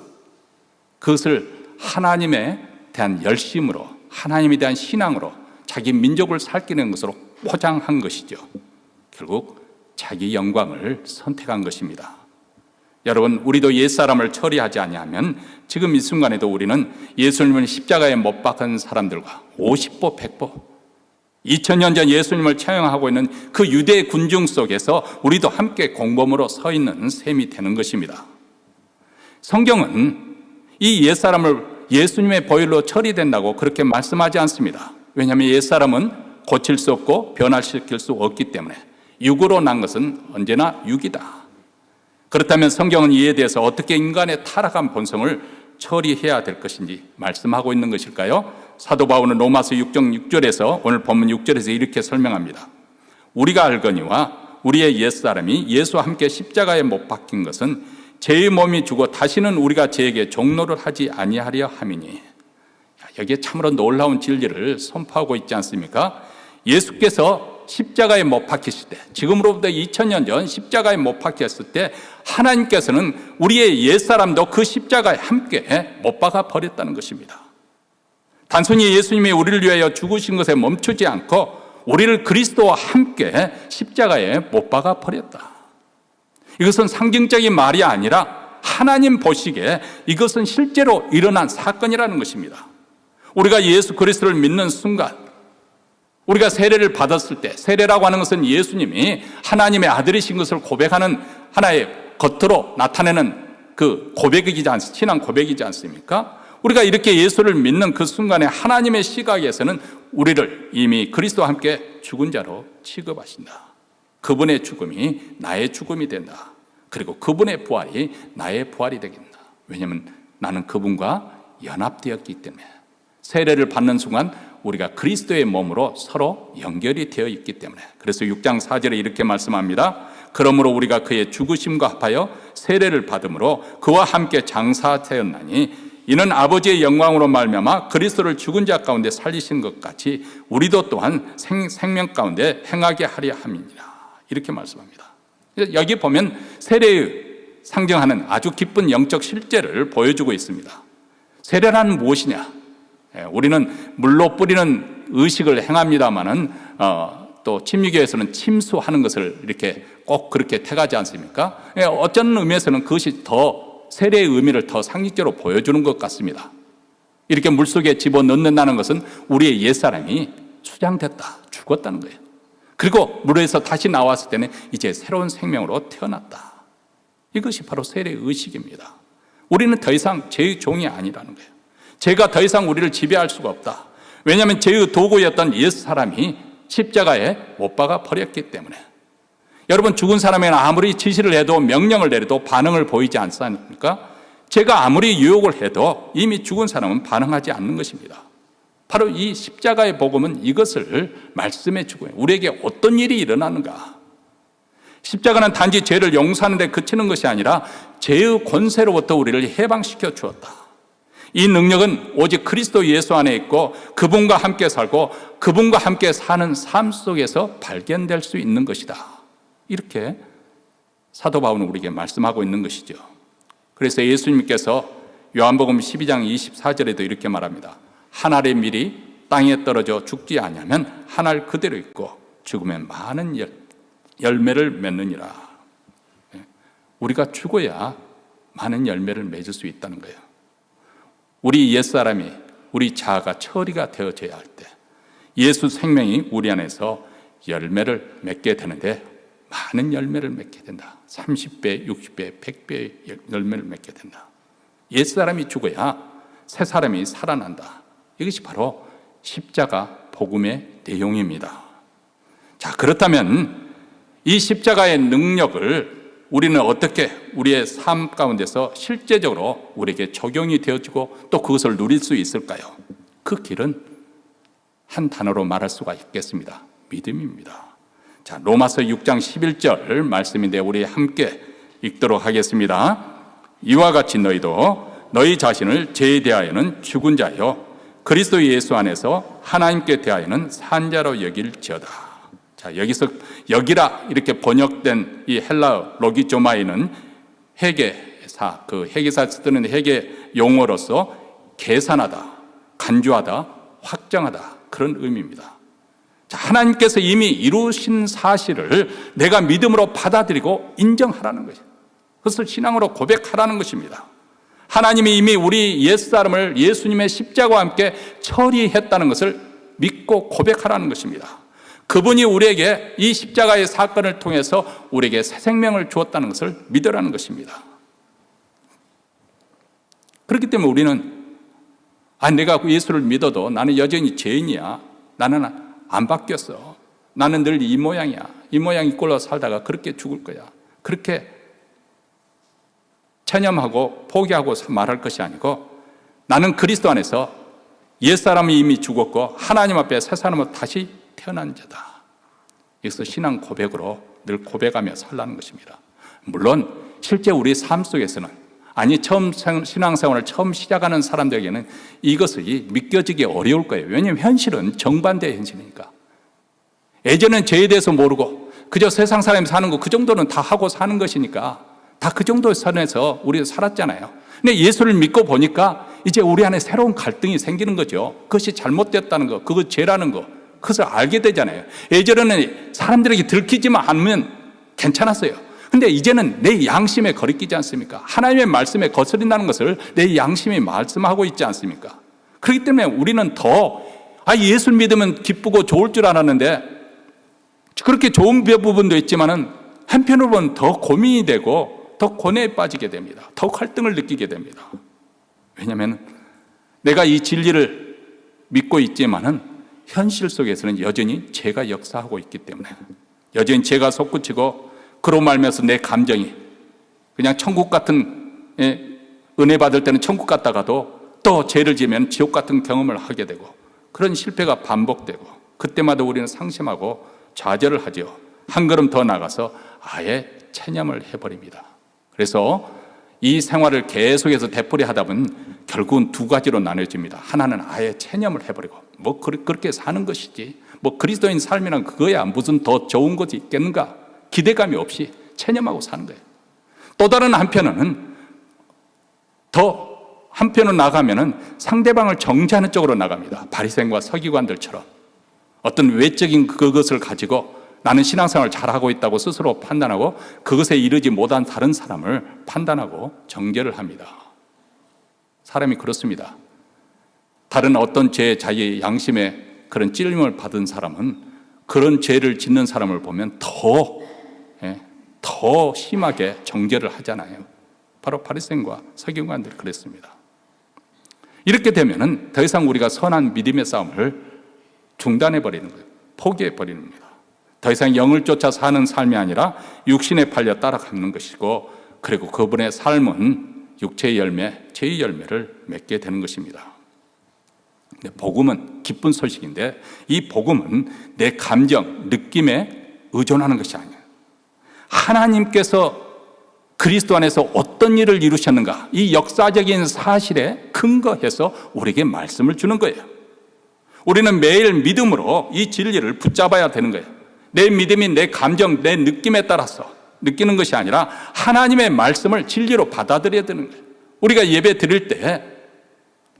그것을 하나님에 대한 열심으로 하나님에 대한 신앙으로 자기 민족을 살리는 것으로 포장한 것이죠. 결국 자기 영광을 선택한 것입니다. 여러분, 우리도 옛사람을 처리하지 아니하면 지금 이 순간에도 우리는 예수님을 십자가에 못 박은 사람들과 50보 100보 2000년 전 예수님을 처형하고 있는 그 유대 군중 속에서 우리도 함께 공범으로 서 있는 셈이 되는 것입니다. 성경은 이 옛사람을 예수님의 보혈로 처리된다고 그렇게 말씀하지 않습니다. 왜냐하면 옛사람은 고칠 수 없고 변화시킬 수 없기 때문에 육으로 난 것은 언제나 육이다. 그렇다면 성경은 이에 대해서 어떻게 인간의 타락한 본성을 처리해야 될 것인지 말씀하고 있는 것일까요? 사도 바울은 로마서 6장 6절에서 오늘 본문 6절에서 이렇게 설명합니다. 우리가 알거니와 우리의 옛사람이 예수와 함께 십자가에 못 박힌 것은 죄의 몸이 죽어 다시는 우리가 죄에게 종노를 하지 아니하려 함이니. 여기에 참으로 놀라운 진리를 선포하고 있지 않습니까? 예수께서 십자가에 못 박히실 때, 지금으로부터 2000년 전 십자가에 못 박혔을 때 하나님께서는 우리의 옛사람도 그 십자가에 함께 못 박아 버렸다는 것입니다. 단순히 예수님이 우리를 위하여 죽으신 것에 멈추지 않고 우리를 그리스도와 함께 십자가에 못 박아 버렸다. 이것은 상징적인 말이 아니라 하나님 보시기에 이것은 실제로 일어난 사건이라는 것입니다. 우리가 예수 그리스도를 믿는 순간, 우리가 세례를 받았을 때, 세례라고 하는 것은 예수님이 하나님의 아들이신 것을 고백하는 하나의 겉으로 나타내는 그 고백이지 않습니까? 신앙 고백이지 않습니까? 우리가 이렇게 예수를 믿는 그 순간에 하나님의 시각에서는 우리를 이미 그리스도와 함께 죽은 자로 취급하신다. 그분의 죽음이 나의 죽음이 된다. 그리고 그분의 부활이 나의 부활이 되겠다. 왜냐하면 나는 그분과 연합되었기 때문에. 세례를 받는 순간 우리가 그리스도의 몸으로 서로 연결이 되어 있기 때문에. 그래서 6장 4절에 이렇게 말씀합니다. 그러므로 우리가 그의 죽으심과 합하여 세례를 받음으로 그와 함께 장사되었나니 이는 아버지의 영광으로 말미암아 그리스도를 죽은 자 가운데 살리신 것 같이 우리도 또한 생명 가운데 행하게 하려 함이니라. 이렇게 말씀합니다. 여기 보면 세례의 상징하는 아주 기쁜 영적 실제를 보여주고 있습니다. 세례란 무엇이냐? 우리는 물로 뿌리는 의식을 행합니다마는 또 침례교에서는 침수하는 것을 이렇게 꼭 그렇게 택하지 않습니까? 어떤 의미에서는 그것이 더 세례의 의미를 더 상징적으로 보여주는 것 같습니다. 이렇게 물속에 집어넣는다는 것은 우리의 옛사람이 수장됐다, 죽었다는 거예요. 그리고 물에서 다시 나왔을 때는 이제 새로운 생명으로 태어났다. 이것이 바로 세례의 의식입니다. 우리는 더 이상 죄의 종이 아니라는 거예요. 죄가 더 이상 우리를 지배할 수가 없다. 왜냐하면 죄의 도구였던 옛사람이 십자가에 못 박아 버렸기 때문에. 여러분, 죽은 사람에게는 아무리 지시를 해도 명령을 내려도 반응을 보이지 않습니까? 제가 아무리 유혹을 해도 이미 죽은 사람은 반응하지 않는 것입니다. 바로 이 십자가의 복음은 이것을 말씀해 주고 우리에게 어떤 일이 일어나는가. 십자가는 단지 죄를 용서하는 데 그치는 것이 아니라 죄의 권세로부터 우리를 해방시켜 주었다. 이 능력은 오직 그리스도 예수 안에 있고 그분과 함께 살고 그분과 함께 사는 삶 속에서 발견될 수 있는 것이다. 이렇게 사도 바울은 우리에게 말씀하고 있는 것이죠. 그래서 예수님께서 요한복음 12장 24절에도 이렇게 말합니다. 한 알의 밀이 땅에 떨어져 죽지 아니하면 한 알 그대로 있고 죽으면 많은 열매를 맺느니라. 우리가 죽어야 많은 열매를 맺을 수 있다는 거예요. 우리 옛사람이, 우리 자아가 처리가 되어져야 할 때 예수 생명이 우리 안에서 열매를 맺게 되는데 많은 열매를 맺게 된다. 30배, 60배, 100배의 열매를 맺게 된다. 옛사람이 죽어야 새 사람이 살아난다. 이것이 바로 십자가 복음의 내용입니다. 자, 그렇다면 이 십자가의 능력을 우리는 어떻게 우리의 삶 가운데서 실제적으로 우리에게 적용이 되어지고 또 그것을 누릴 수 있을까요? 그 길은 한 단어로 말할 수가 있겠습니다. 믿음입니다. 자, 로마서 6장 11절 말씀인데 우리 함께 읽도록 하겠습니다. 이와 같이 너희도 너희 자신을 죄에 대하여는 죽은 자요 그리스도 예수 안에서 하나님께 대하여는 산 자로 여길지어다. 자, 여기서 여기라 이렇게 번역된 이 헬라어 로기조마이는 회계사, 그 회계사에서 쓰는 회계 용어로서 계산하다, 간주하다, 확정하다 그런 의미입니다. 자, 하나님께서 이미 이루신 사실을 내가 믿음으로 받아들이고 인정하라는 거죠. 그것을 신앙으로 고백하라는 것입니다. 하나님이 이미 우리 옛사람을 예수님의 십자가와 함께 처리했다는 것을 믿고 고백하라는 것입니다. 그분이 우리에게 이 십자가의 사건을 통해서 우리에게 새 생명을 주었다는 것을 믿으라는 것입니다. 그렇기 때문에 우리는 내가 예수를 믿어도 나는 여전히 죄인이야. 나는 안 바뀌었어. 나는 늘 이 모양이야. 이 모양 이 꼴로 살다가 그렇게 죽을 거야. 그렇게 체념하고 포기하고 말할 것이 아니고 나는 그리스도 안에서 옛사람이 이미 죽었고 하나님 앞에 새 사람으로 다시 태어난 자다. 여기서 신앙 고백으로 늘 고백하며 살라는 것입니다. 물론 실제 우리 삶 속에서는 처음 신앙생활을 처음 시작하는 사람들에게는 이것이 믿겨지기 어려울 거예요. 왜냐하면 현실은 정반대의 현실이니까. 예전엔 죄에 대해서 모르고 그저 세상 사람이 사는 거 그 정도는 다 하고 사는 것이니까 다 그 정도의 선에서 우리가 살았잖아요. 근데 예수를 믿고 보니까 이제 우리 안에 새로운 갈등이 생기는 거죠. 그것이 잘못됐다는 거, 그거 죄라는 거, 그것을 알게 되잖아요. 예전에는 사람들에게 들키지만 않으면 괜찮았어요. 근데 이제는 내 양심에 거리끼지 않습니까? 하나님의 말씀에 거스린다는 것을 내 양심이 말씀하고 있지 않습니까? 그렇기 때문에 우리는 더 예수를 믿으면 기쁘고 좋을 줄 알았는데 그렇게 좋은 부분도 있지만은 한편으로 보면 더 고민이 되고 더 고뇌에 빠지게 됩니다. 더 갈등을 느끼게 됩니다. 왜냐하면 내가 이 진리를 믿고 있지만은 현실 속에서는 여전히 죄가 역사하고 있기 때문에 여전히 죄가 솟구치고 그로 말미암아서 내 감정이 그냥 천국 같은 은혜 받을 때는 천국 갔다가도 또 죄를 지으면 지옥 같은 경험을 하게 되고 그런 실패가 반복되고 그때마다 우리는 상심하고 좌절을 하죠. 한 걸음 더 나가서 아예 체념을 해버립니다. 그래서 이 생활을 계속해서 되풀이하다 보면 결국은 두 가지로 나눠집니다. 하나는 아예 체념을 해버리고 그렇게 사는 것이지 그리스도인 삶이란 그거야 무슨 더 좋은 것이 있겠는가 기대감이 없이 체념하고 사는 거예요. 또 다른 한편은 한편으로 나가면은 상대방을 정죄하는 쪽으로 나갑니다. 바리새인과 서기관들처럼 어떤 외적인 그것을 가지고 나는 신앙생활을 잘하고 있다고 스스로 판단하고 그것에 이르지 못한 다른 사람을 판단하고 정죄를 합니다. 사람이 그렇습니다. 다른 어떤 죄에 자기의 양심에 그런 찔림을 받은 사람은 그런 죄를 짓는 사람을 보면 더 심하게 정죄를 하잖아요. 바로 바리새인과 서기관들이 그랬습니다. 이렇게 되면은 더 이상 우리가 선한 믿음의 싸움을 중단해버리는 거예요. 포기해버리는 겁니다. 더 이상 영을 쫓아 사는 삶이 아니라 육신에 팔려 따라가는 것이고 그리고 그분의 삶은 육체의 열매, 죄의 열매를 맺게 되는 것입니다. 근데 복음은 기쁜 소식인데 이 복음은 내 감정, 느낌에 의존하는 것이 아니에요. 하나님께서 그리스도 안에서 어떤 일을 이루셨는가 이 역사적인 사실에 근거해서 우리에게 말씀을 주는 거예요. 우리는 매일 믿음으로 이 진리를 붙잡아야 되는 거예요. 내 믿음이 내 감정, 내 느낌에 따라서 느끼는 것이 아니라 하나님의 말씀을 진리로 받아들여야 되는 거예요. 우리가 예배 드릴 때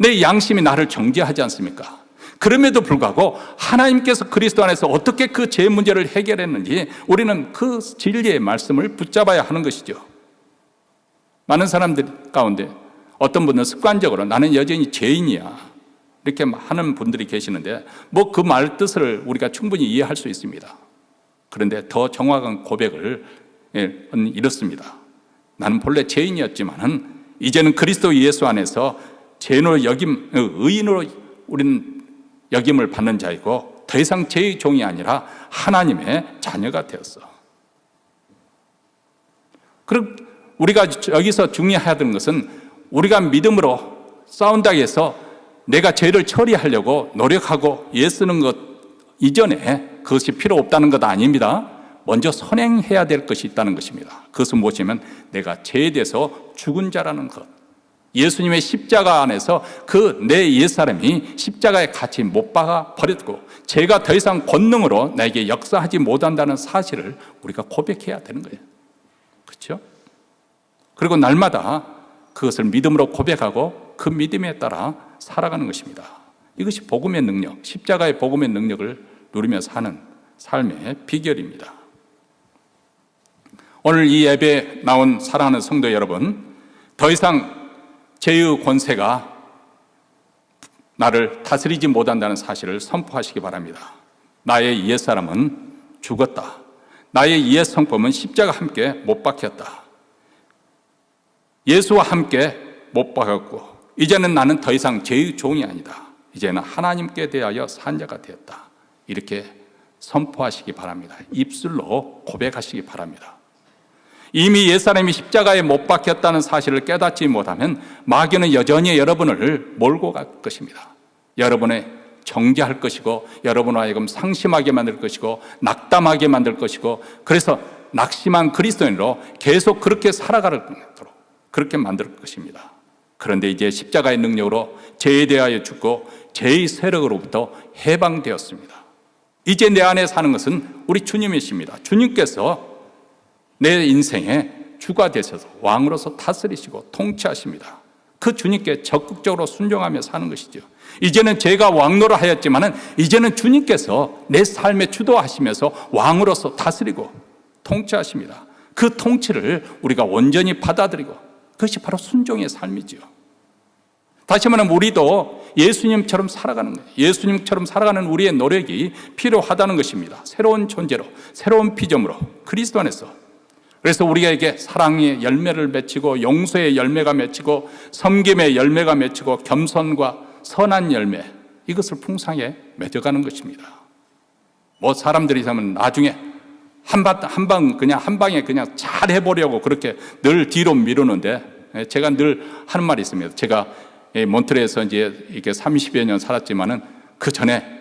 내 양심이 나를 정죄하지 않습니까? 그럼에도 불구하고 하나님께서 그리스도 안에서 어떻게 그 죄 문제를 해결했는지 우리는 그 진리의 말씀을 붙잡아야 하는 것이죠. 많은 사람들 가운데 어떤 분은 습관적으로 나는 여전히 죄인이야 이렇게 하는 분들이 계시는데 그 말 뜻을 우리가 충분히 이해할 수 있습니다. 그런데 더 정확한 고백을 이렇습니다. 나는 본래 죄인이었지만은 이제는 그리스도 예수 안에서 죄인으로 의인으로 우리는 여김을 받는 자이고 더 이상 죄의 종이 아니라 하나님의 자녀가 되었어. 그리고 우리가 여기서 중요해야 되는 것은 우리가 믿음으로 싸운다고 해서 내가 죄를 처리하려고 노력하고 애쓰는 것 이전에 그것이 필요 없다는 것 아닙니다. 먼저 선행해야 될 것이 있다는 것입니다. 그것은 무엇이냐면 내가 죄에 대해서 죽은 자라는 것. 예수님의 십자가 안에서 그 내 옛사람이 십자가에 같이 못 박아 버렸고 죄가 더 이상 권능으로 나에게 역사하지 못한다는 사실을 우리가 고백해야 되는 거예요. 그렇죠? 그리고 날마다 그것을 믿음으로 고백하고 그 믿음에 따라 살아가는 것입니다. 이것이 복음의 능력, 십자가의 복음의 능력을 누리며 사는 삶의 비결입니다. 오늘 이 예배에 나온 사랑하는 성도 여러분, 더 이상 죄의 권세가 나를 다스리지 못한다는 사실을 선포하시기 바랍니다. 나의 옛사람은 죽었다. 나의 옛 성품은 십자가 함께 못 박혔다. 예수와 함께 못 박았고 이제는 나는 더 이상 죄의 종이 아니다. 이제는 하나님께 대하여 산 자가 되었다. 이렇게 선포하시기 바랍니다. 입술로 고백하시기 바랍니다. 이미 옛사람이 십자가에 못 박혔다는 사실을 깨닫지 못하면 마귀는 여전히 여러분을 몰고 갈 것입니다. 여러분의 정죄할 것이고 여러분을 하여금 상심하게 만들 것이고 낙담하게 만들 것이고 그래서 낙심한 그리스도인으로 계속 그렇게 살아가도록 그렇게 만들 것입니다. 그런데 이제 십자가의 능력으로 죄에 대하여 죽고 죄의 세력으로부터 해방되었습니다. 이제 내 안에 사는 것은 우리 주님이십니다. 주님께서 내 인생의 주가 되셔서 왕으로서 다스리시고 통치하십니다. 그 주님께 적극적으로 순종하며 사는 것이죠. 이제는 제가 왕노를 하였지만은 이제는 주님께서 내 삶에 주도하시면서 왕으로서 다스리고 통치하십니다. 그 통치를 우리가 온전히 받아들이고 그것이 바로 순종의 삶이죠. 다시 말하면 우리도 예수님처럼 살아가는 거예요. 예수님처럼 살아가는 우리의 노력이 필요하다는 것입니다. 새로운 존재로, 새로운 비전으로 그리스도 안에서. 그래서 우리에게 사랑의 열매를 맺히고 용서의 열매가 맺히고 섬김의 열매가 맺히고 겸손과 선한 열매, 이것을 풍성하게 맺어가는 것입니다. 뭐 사람들이 하면 나중에 한 방에 그냥 잘 해보려고 그렇게 늘 뒤로 미루는데 제가 늘 하는 말이 있습니다. 제가 몬트레에서 이제 이렇게 30여 년 살았지만은 그 전에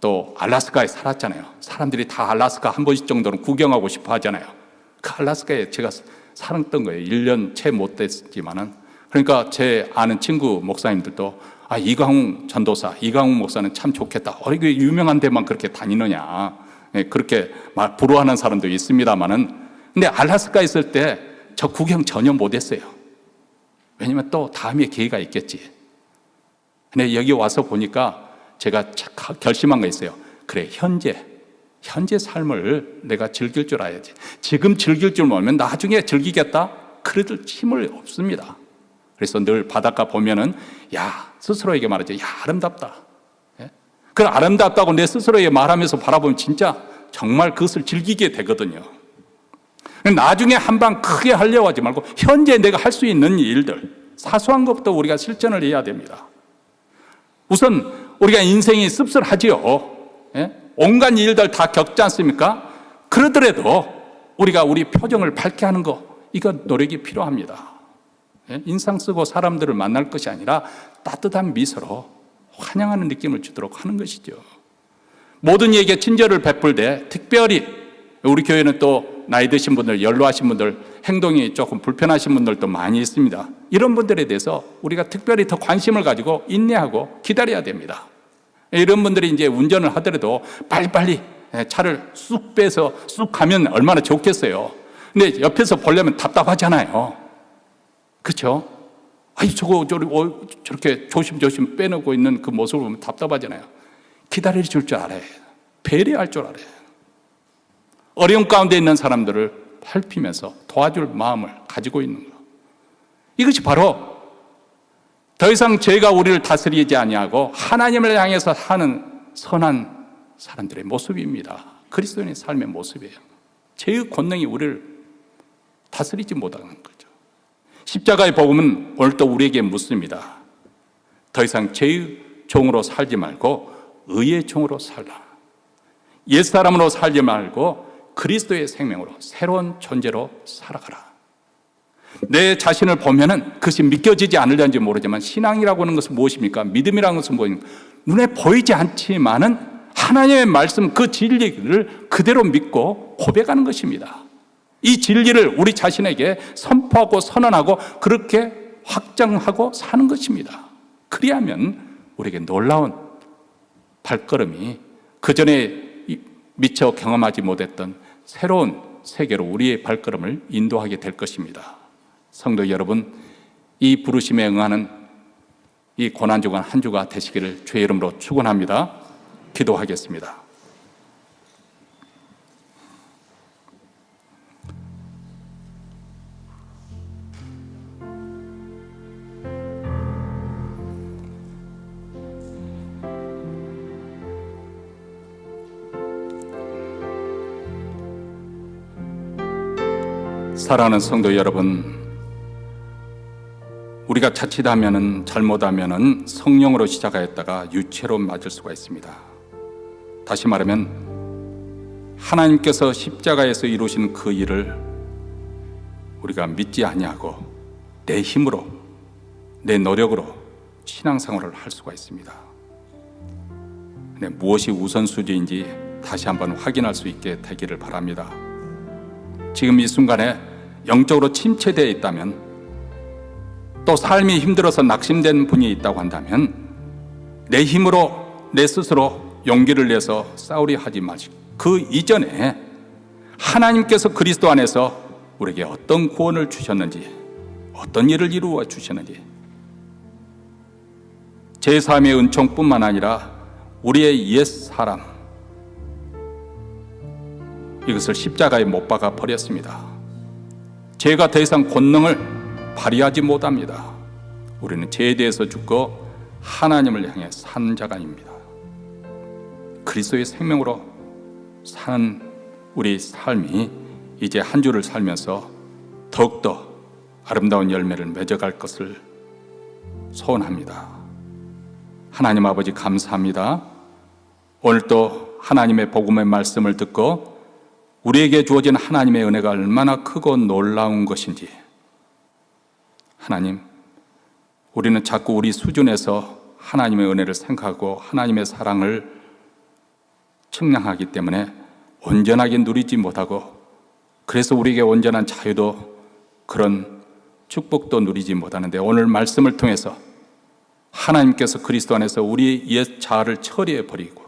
또 알래스카에 살았잖아요. 사람들이 다 알래스카 한 번씩 정도는 구경하고 싶어 하잖아요. 그 알래스카에 제가 살았던 거예요. 1년 채 못 됐지만은. 그러니까 제 아는 친구 목사님들도 이광웅 전도사, 이광웅 목사는 참 좋겠다. 이게 유명한 데만 그렇게 다니느냐. 그렇게 부러워하는 사람도 있습니다만은. 근데 알래스카에 있을 때 저 구경 전혀 못 했어요. 왜냐면 또 다음에 기회가 있겠지. 근데 여기 와서 보니까 제가 결심한 거 있어요. 그래, 현재 삶을 내가 즐길 줄 알아야지. 지금 즐길 줄 모르면 나중에 즐기겠다? 그래도 힘을 없습니다. 그래서 늘 바닷가 보면은 스스로에게 말하죠. 아름답다. 그 아름답다고 내 스스로에게 말하면서 바라보면 진짜 정말 그것을 즐기게 되거든요. 나중에 한 방 크게 하려고 하지 말고 현재 내가 할 수 있는 일들, 사소한 것부터 우리가 실천을 해야 됩니다. 우선 우리가 인생이 씁쓸하지요. 온갖 일들 다 겪지 않습니까? 그러더라도 우리가 우리 표정을 밝게 하는 거, 이거 노력이 필요합니다. 인상 쓰고 사람들을 만날 것이 아니라 따뜻한 미소로 환영하는 느낌을 주도록 하는 것이죠. 모든 이에게 친절을 베풀 때 특별히 우리 교회는 또 나이 드신 분들, 연로하신 분들, 행동이 조금 불편하신 분들도 많이 있습니다. 이런 분들에 대해서 우리가 특별히 더 관심을 가지고 인내하고 기다려야 됩니다. 이런 분들이 이제 운전을 하더라도 빨리빨리 차를 쑥 빼서 쑥 가면 얼마나 좋겠어요. 근데 옆에서 보려면 답답하잖아요. 그렇죠? 저렇게 조심조심 빼놓고 있는 그 모습을 보면 답답하잖아요. 기다려 줄 줄 알아요. 배려할 줄 알아요. 어려움 가운데 있는 사람들을 살피면서 도와줄 마음을 가지고 있는 것. 이것이 바로 더 이상 죄가 우리를 다스리지 아니하고 하나님을 향해서 사는 선한 사람들의 모습입니다. 그리스도인의 삶의 모습이에요. 죄의 권능이 우리를 다스리지 못하는 거죠. 십자가의 복음은 오늘도 우리에게 묻습니다. 더 이상 죄의 종으로 살지 말고 의의 종으로 살라. 옛사람으로 살지 말고 그리스도의 생명으로 새로운 존재로 살아가라. 내 자신을 보면은 그것이 믿겨지지 않으려는지 모르지만 신앙이라고 하는 것은 무엇입니까? 믿음이라는 것은 뭐입니까? 눈에 보이지 않지만은 하나님의 말씀 그 진리를 그대로 믿고 고백하는 것입니다. 이 진리를 우리 자신에게 선포하고 선언하고 그렇게 확장하고 사는 것입니다. 그리하면 우리에게 놀라운 발걸음이 그전에 미처 경험하지 못했던 새로운 세계로 우리의 발걸음을 인도하게 될 것입니다. 성도 여러분, 이 부르심에 응하는 이 고난주간 한 주가 되시기를 주의 이름으로 축원합니다. 기도하겠습니다. 사랑하는 성도 여러분, 우리가 자칫하면은 잘못하면은 성령으로 시작하였다가 유체로 맞을 수가 있습니다. 다시 말하면 하나님께서 십자가에서 이루신 그 일을 우리가 믿지 아니하고 내 힘으로, 내 노력으로 신앙생활을 할 수가 있습니다. 근데 무엇이 우선순위인지 다시 한번 확인할 수 있게 되기를 바랍니다. 지금 이 순간에 영적으로 침체되어 있다면, 또 삶이 힘들어서 낙심된 분이 있다고 한다면 내 힘으로, 내 스스로 용기를 내서 싸우려 하지 마시고 그 이전에 하나님께서 그리스도 안에서 우리에게 어떤 구원을 주셨는지, 어떤 일을 이루어 주셨는지, 제3의 은총뿐만 아니라 우리의 옛 사람, 이것을 십자가에 못 박아 버렸습니다. 죄가 더 이상 권능을 발휘하지 못합니다. 우리는 죄에 대해서 죽고 하나님을 향해 산 자가입니다. 그리스도의 생명으로 사는 우리 삶이 이제 한 주를 살면서 더욱더 아름다운 열매를 맺어갈 것을 소원합니다. 하나님 아버지 감사합니다. 오늘도 하나님의 복음의 말씀을 듣고 우리에게 주어진 하나님의 은혜가 얼마나 크고 놀라운 것인지, 하나님, 우리는 자꾸 우리 수준에서 하나님의 은혜를 생각하고 하나님의 사랑을 측량하기 때문에 온전하게 누리지 못하고, 그래서 우리에게 온전한 자유도, 그런 축복도 누리지 못하는데, 오늘 말씀을 통해서 하나님께서 그리스도 안에서 우리 옛 자아를 처리해 버리고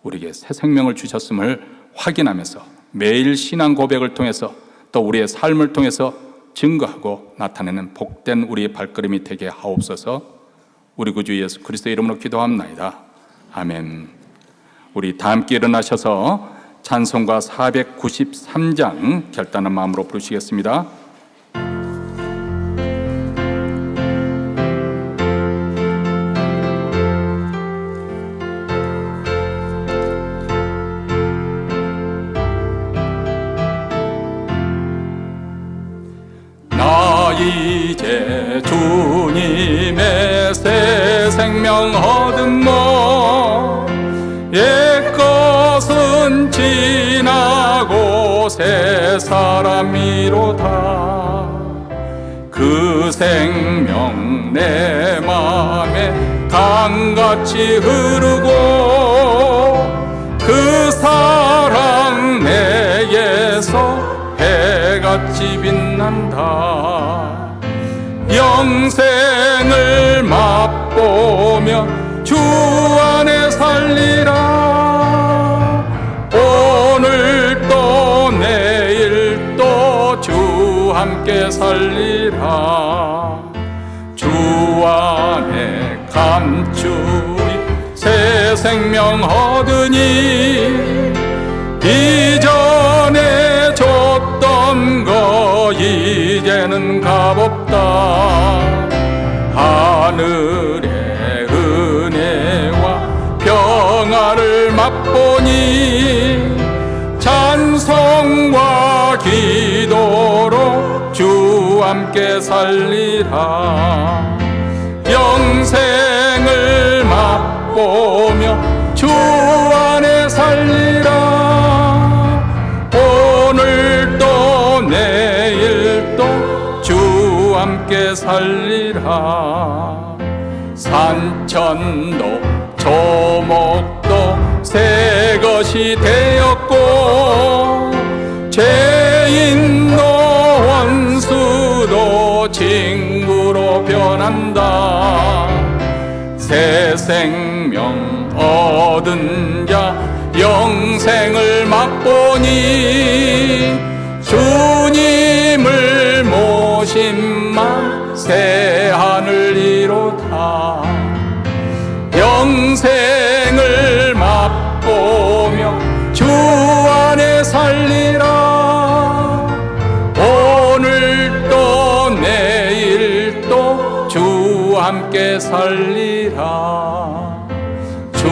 우리에게 새 생명을 주셨음을 확인하면서 매일 신앙 고백을 통해서 또 우리의 삶을 통해서 증거하고 나타내는 복된 우리의 발걸음이 되게 하옵소서. 우리 구주 예수 그리스도의 이름으로 기도합나이다. 아멘. 우리 다 함께 일어나셔서 찬송가 493장 결단한 마음으로 부르시겠습니다. 이제 주님의 새 생명 얻음mo 옛것은 지나고 새 사람이로다. 그 생명 내 맘에 강같이 흐르고 그 사랑 내게서 해같이 빛난다. 영생을 맛보며 주 안에 살리라. 오늘 또 내일 또 주 함께 살리라. 주 안에 감추리 새 생명 얻으니 이전에 줬던 거 이제는 값없다. 하늘의 은혜와 평화를 맛보니 찬송과 기도로 주 함께 살리라. 영생을 맛보며 주 안에 살리라. 오늘 또 내일 또 주 함께 살리라. 산천도 조목도 새 것이 되었고 죄인도 원수도 친구로 변한다. 새 생명 얻은 자 영생을 맛보니 주님을 모심만 새 하늘이로다. 영생을 맛보며 주 안에 살리라. 오늘 또 내일 또 주 함께 살리라. 주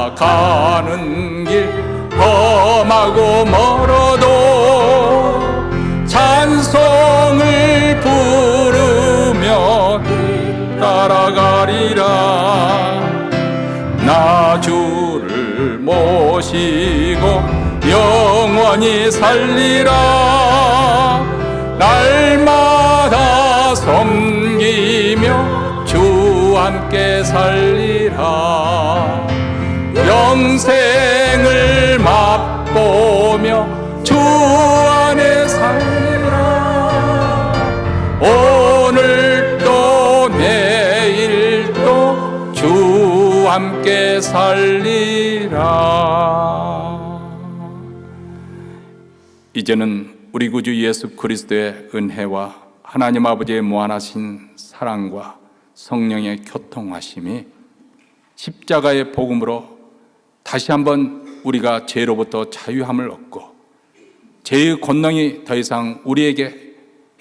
따라가는 길 험하고 멀어도 하시고 영원히 살리라. 날마다 섬기며 주 함께 살리라. 영생을 맛보며 주 안에 살리라. 오늘도 내일도 주 함께 살리라. 이제는 우리 구주 예수 그리스도의 은혜와 하나님 아버지의 무한하신 사랑과 성령의 교통하심이 십자가의 복음으로 다시 한번 우리가 죄로부터 자유함을 얻고 죄의 권능이 더 이상 우리에게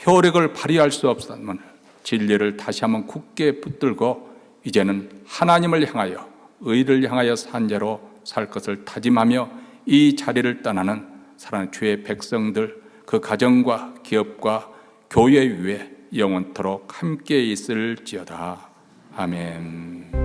효력을 발휘할 수 없음을 진리를 다시 한번 굳게 붙들고 이제는 하나님을 향하여 의를 향하여 산 자로 살 것을 다짐하며 이 자리를 떠나는 사랑하는 주의 백성들, 그 가정과 기업과 교회 위에 영원토록 함께 있을지어다. 아멘.